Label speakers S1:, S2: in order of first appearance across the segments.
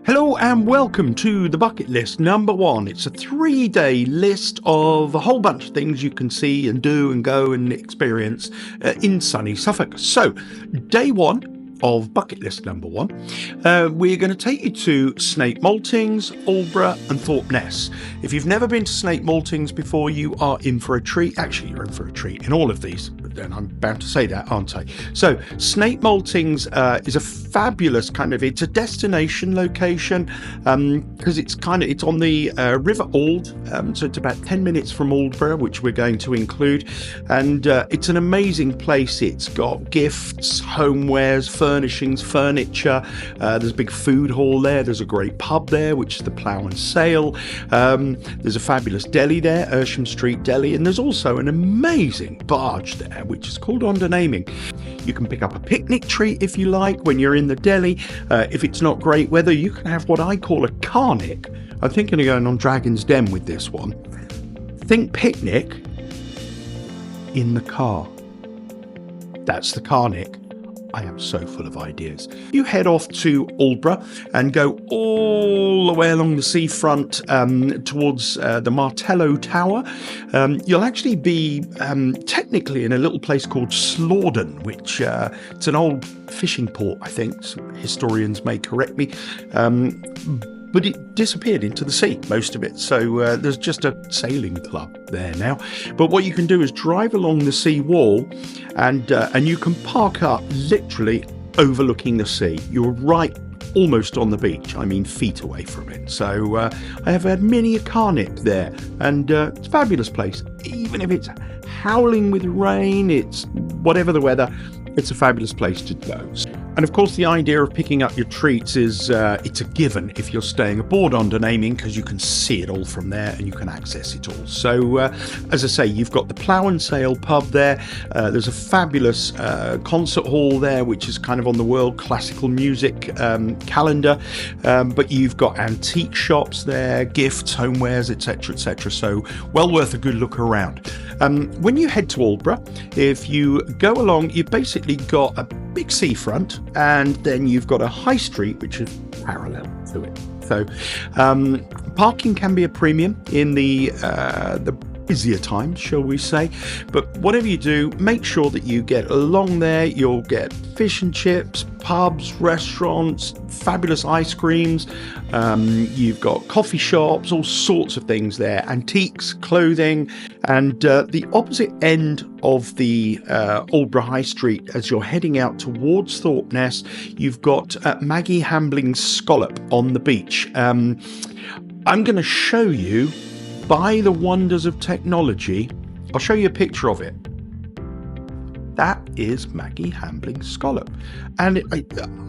S1: Hello and welcome to the bucket list number 1. It's a 3-day list of a whole bunch of things you can see and do and go and experience in sunny Suffolk. So, day 1 of bucket list number 1, we're going to take you to Snape Maltings, Aldborough and Thorpe Ness. If you've never been to Snape Maltings before, you are in for a treat. Actually, you're in for a treat in all of these, but then I'm bound to say that, aren't I? So Snape Maltings is a fabulous it's a destination location because it's on the River Ald, so it's about 10 minutes from Aldborough, which we're going to include, and it's an amazing place. It's got gifts, homewares, furnishings, furniture. There's a big food hall there. There's a great pub there, which is the Plough and Sail. There's a fabulous deli there, Ersham Street Deli, and there's also an amazing barge there, which is called Under Naming. You can pick up a picnic treat if you like when you're in the deli. If it's not great weather, you can have what I call a carnic. I'm thinking of going on Dragon's Den with this one. Think picnic in the car. That's the carnic. I am so full of ideas. You head off to Aldborough and go all the way along the seafront towards the Martello Tower. You'll actually be technically in a little place called Slaughden, which it's an old fishing port, I think. Some historians may correct me. But it disappeared into the sea, most of it. So there's just a sailing club there now. But what you can do is drive along the sea wall and you can park up literally overlooking the sea. You're right almost on the beach, I mean feet away from it. So I have had many a carnic there, and it's a fabulous place. Even if it's howling with rain, it's whatever the weather, it's a fabulous place to go. And of course, the idea of picking up your treats is it's a given if you're staying aboard Under Naming, because you can see it all from there and you can access it all. So, as I say, you've got the Plough and Sail pub there. There's a fabulous concert hall there, which is kind of on the world classical music calendar. But you've got antique shops there, gifts, homewares, etc., etc. So, well worth a good look around. When you head to Aldborough, if you go along, you've basically got a big seafront, and then you've got a high street which is parallel to it. So parking can be a premium in the busier times, shall we say, but whatever you do, make sure that you get along there. You'll get fish and chips, pubs, restaurants, fabulous ice creams. You've got coffee shops, all sorts of things there, antiques, clothing, and the opposite end of the Aldborough High Street, as you're heading out towards Thorpe Ness, you've got Maggie Hambling's Scallop on the beach. I'm going to show you, by the wonders of technology, I'll show you a picture of it. That is Maggie Hambling's Scallop, and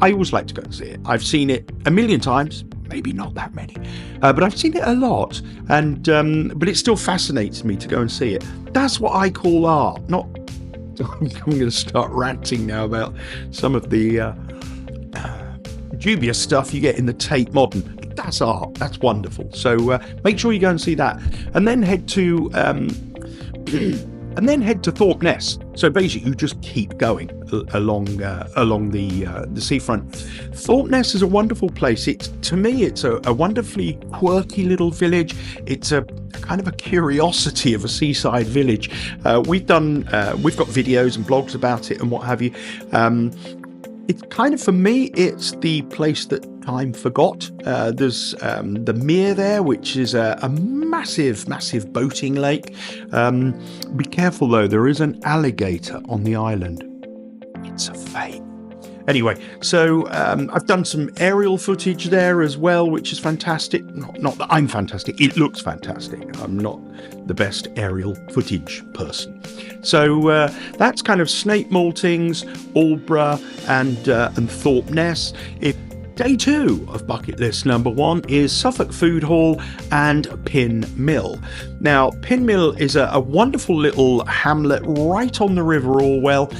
S1: I always like to go and see it. I've seen it a million times, maybe not that many, but I've seen it a lot, and but it still fascinates me to go and see it. That's what I call art. Not I'm going to start ranting now about some of the dubious stuff you get in the Tate Modern. That's art. That's wonderful. So make sure you go and see that, and then head to Thorpe Ness. So basically, you just keep going along the seafront. Thorpe Ness is a wonderful place. To me, it's a wonderfully quirky little village. It's a kind of a curiosity of a seaside village. We've got videos and blogs about it and what have you. It's kind of, for me, it's the place that time forgot. There's the Mere there, which is a massive boating lake. Be careful though, there is an alligator on the island. It's a fate. Anyway, so I've done some aerial footage there as well, which is fantastic. Not that I'm fantastic, it looks fantastic. I'm not the best aerial footage person. So that's kind of Snape Maltings, Aldborough and Thorpe Ness. Day 2 of bucket list number 1 is Suffolk Food Hall and Pin Mill. Now, Pin Mill is a wonderful little hamlet right on the River Orwell.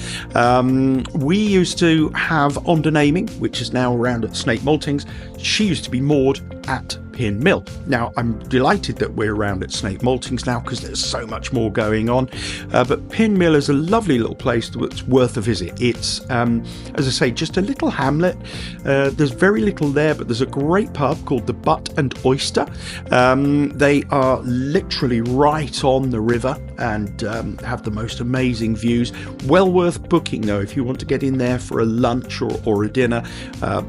S1: We used to have Under Naming, which is now around at Snape Maltings. She used to be moored at Pin Mill. Now, I'm delighted that we're around at Snape Maltings now because there's so much more going on. But Pin Mill is a lovely little place that's worth a visit. It's, as I say, just a little hamlet. There's very little there, but there's a great pub called the Butt and Oyster. They are literally right on the river and have the most amazing views. Well worth booking, though, if you want to get in there for a lunch or a dinner,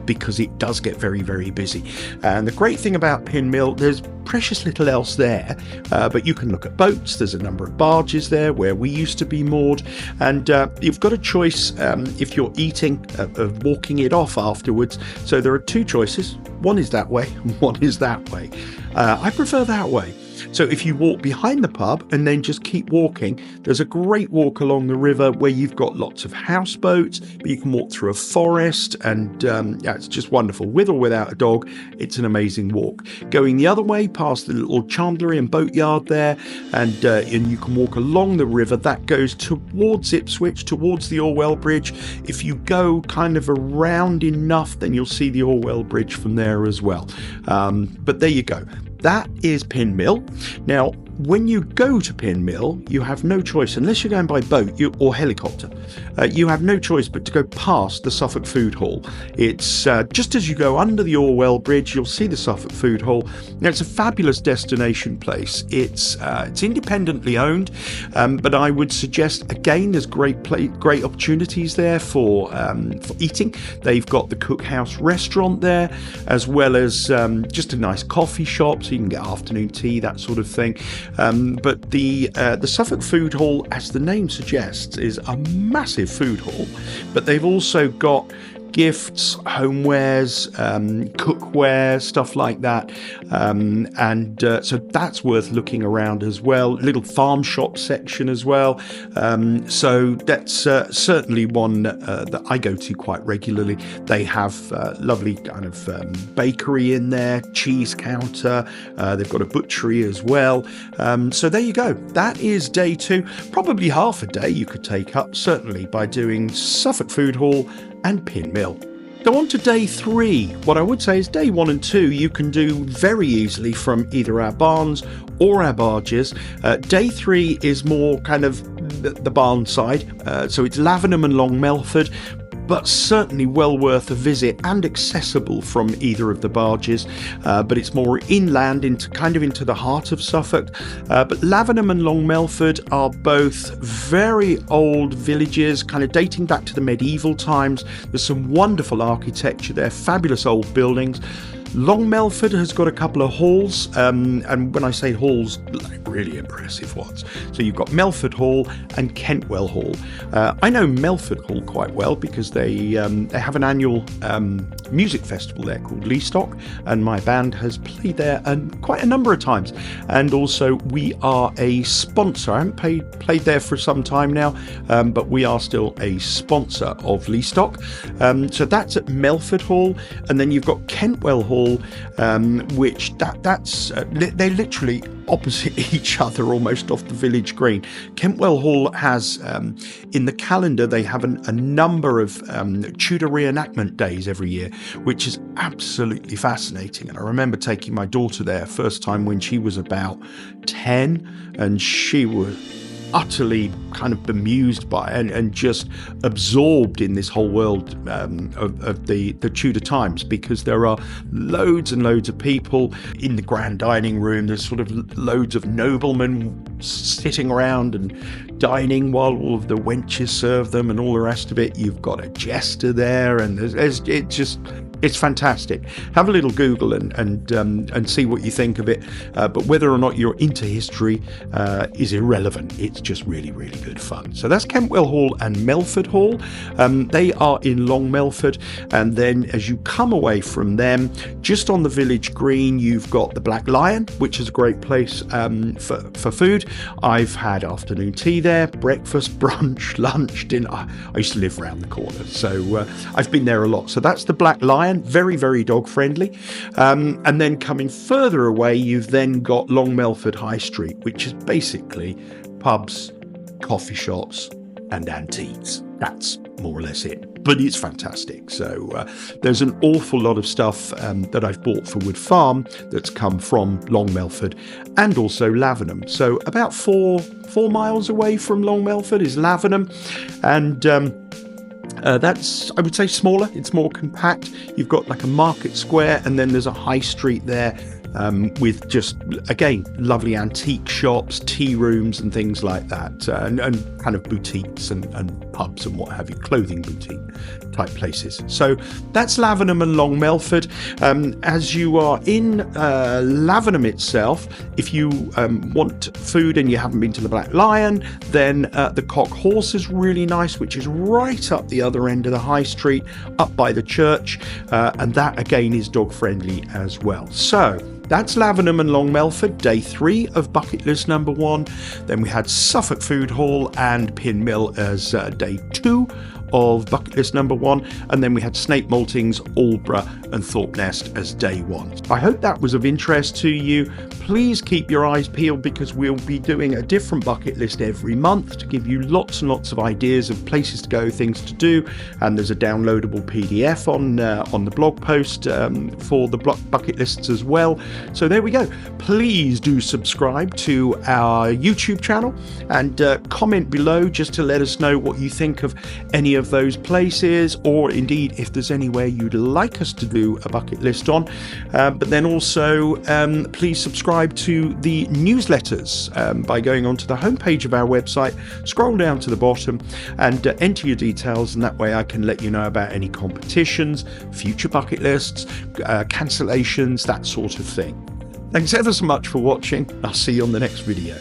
S1: because it does get very, very busy. And the great thing about Pin Mill, there's precious little else there, but you can look at boats. There's a number of barges there where we used to be moored, and you've got a choice if you're eating of walking it off afterwards. So there are two choices. One is that way, one is that way. I prefer that way. So if you walk behind the pub and then just keep walking, there's a great walk along the river where you've got lots of houseboats, but you can walk through a forest, and yeah, it's just wonderful. With or without a dog, it's an amazing walk. Going the other way past the little chandlery and boatyard there, and you can walk along the river. That goes towards Ipswich, towards the Orwell Bridge. If you go kind of around enough, then you'll see the Orwell Bridge from there as well. But there you go. That is Pin Mill. Now, when you go to Pin Mill, you have no choice, unless you're going by boat or helicopter, you have no choice but to go past the Suffolk Food Hall. It's just as you go under the Orwell Bridge, you'll see the Suffolk Food Hall. Now, it's a fabulous destination place. It's independently owned, but I would suggest, again, there's great opportunities there for eating. They've got the Cookhouse restaurant there, as well as just a nice coffee shop, so you can get afternoon tea, that sort of thing. But the Suffolk Food Hall, as the name suggests, is a massive food hall, but they've also got gifts, homewares, cookware, stuff like that, so that's worth looking around as well. Little farm shop section as well, so that's certainly one that I go to quite regularly. They have lovely kind of bakery in there, cheese counter, they've got a butchery as well, so there you go. That is day 2. Probably half a day you could take up, certainly, by doing Suffolk Food Hall and Pin Mill. So on to day 3. What I would say is day 1 and 2 you can do very easily from either our barns or our barges. Day 3 is more kind of the barn side, so it's Lavenham and Long Melford, but certainly well worth a visit and accessible from either of the barges. But it's more inland, into the heart of Suffolk. But Lavenham and Long Melford are both very old villages, kind of dating back to the medieval times. There's some wonderful architecture there, fabulous old buildings. Long Melford has got a couple of halls, and when I say halls, like really impressive ones. So you've got Melford Hall and Kentwell Hall. I know Melford Hall quite well because they have an annual music festival there called Leastock, and my band has played there quite a number of times. And also we are a sponsor. I haven't played there for some time now, but we are still a sponsor of Leastock. So that's at Melford Hall, and then you've got Kentwell Hall, which they're literally opposite each other, almost off the village green. Kentwell Hall has, in the calendar, they have a number of Tudor reenactment days every year, which is absolutely fascinating. And I remember taking my daughter there first time when she was about 10, and she was utterly kind of bemused by it and just absorbed in this whole world of the Tudor times, because there are loads and loads of people in the grand dining room. There's sort of loads of noblemen sitting around and dining while all of the wenches serve them and all the rest of it. You've got a jester there, and it's fantastic. Have a little Google and see what you think of it. But whether or not you're into history is irrelevant. It's just really, really good fun. So that's Kentwell Hall and Melford Hall. They are in Long Melford. And then as you come away from them, just on the village green, you've got the Black Lion, which is a great place for food. I've had afternoon tea there, breakfast, brunch, lunch, dinner. I used to live around the corner, so I've been there a lot. So that's the Black Lion. Very, very dog friendly. And then coming further away, you've then got Long Melford High Street, which is basically pubs, coffee shops and antiques. That's more or less it, but it's fantastic. So there's an awful lot of stuff that I've bought for Wood Farm that's come from Long Melford and also Lavenham. So about four miles away from Long Melford is Lavenham, and that's, I would say, smaller. It's more compact. You've got like a market square, and then there's a high street there with just, again, lovely antique shops, tea rooms and things like that, and kind of boutiques and pubs and what have you, clothing boutique type places. So that's Lavenham and Long Melford. As you are in Lavenham itself, if you want food and you haven't been to the Black Lion, then the Cock Horse is really nice, which is right up the other end of the high street, up by the church, and that again is dog friendly as well. So that's Lavenham and Long Melford, day 3 of bucket list number 1. Then we had Suffolk Food Hall and Pin Mill as day 2 of bucket list number 1, and then we had Snape Maltings, Aldborough and Thorpe Nest as day 1. I hope that was of interest to you. Please keep your eyes peeled, because we'll be doing a different bucket list every month to give you lots and lots of ideas of places to go, things to do, and there's a downloadable PDF on the blog post for the bucket lists as well. So there we go. Please do subscribe to our YouTube channel and comment below just to let us know what you think of any of those places, or indeed if there's anywhere you'd like us to do a bucket list on. But then also please subscribe to the newsletters by going onto the homepage of our website, scroll down to the bottom and enter your details, and that way I can let you know about any competitions, future bucket lists, cancellations, that sort of thing. Thanks ever so much for watching. I'll see you on the next video.